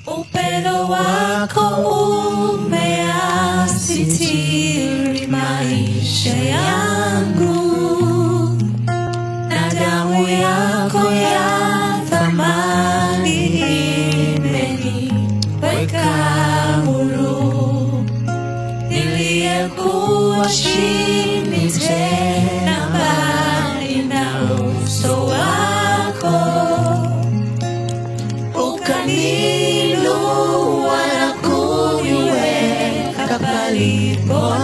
Upendo wako umeasitiri maisha yangu, na damu yako ya thamani imeniweka huru. Niliyekuwa chini tena mbali na uso wako, ukaninua na kuniweka palipo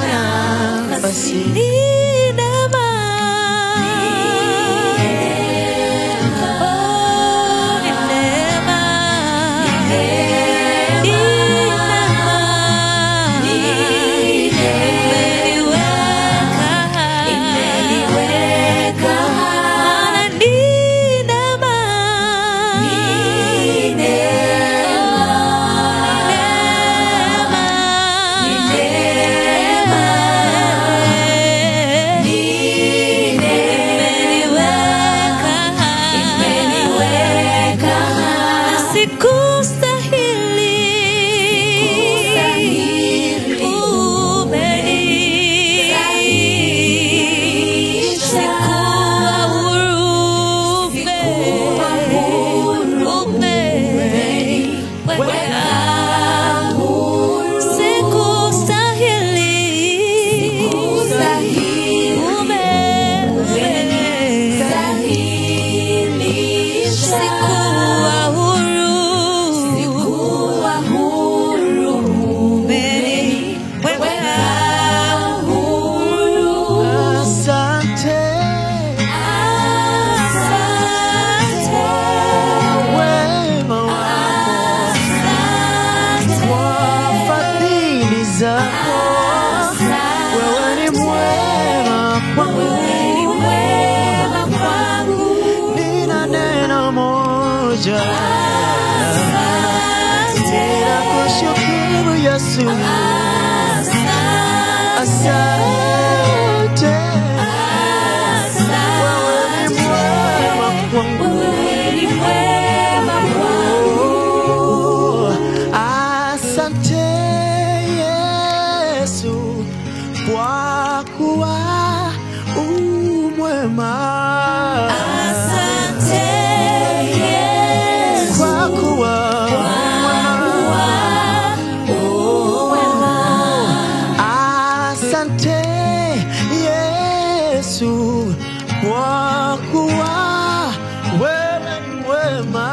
nafasi. Ninakushukuru Yesu, asante. Wewe ni mwema kwangu, asante Yesu, kwa kuwa umwema. Kwa kuwa wewe ni mwema.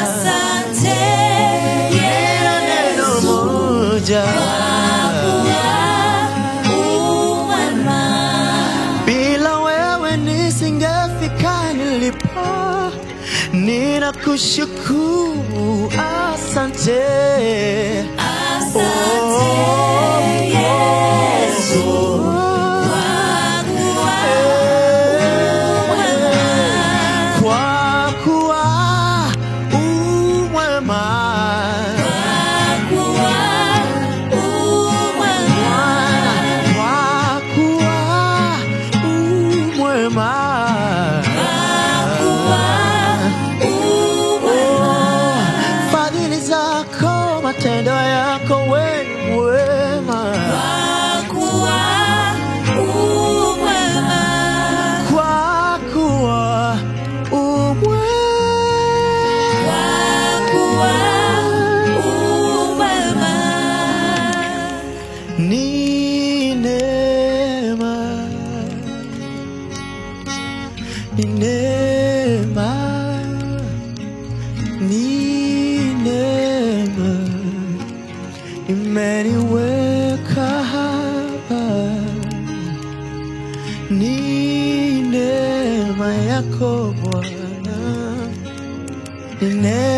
Asante Yesu, moja, bila wewe nisingefika nilipo. Ninakushukuru, asante. Fadhili zako, matendo yako, wewe ni mwema. Kwa kuwa umwema. Kwa kuwa umwema. Ni neema, ni neema, ni neema imeniweka hapa. Ni neema yako Bwana, ni neema.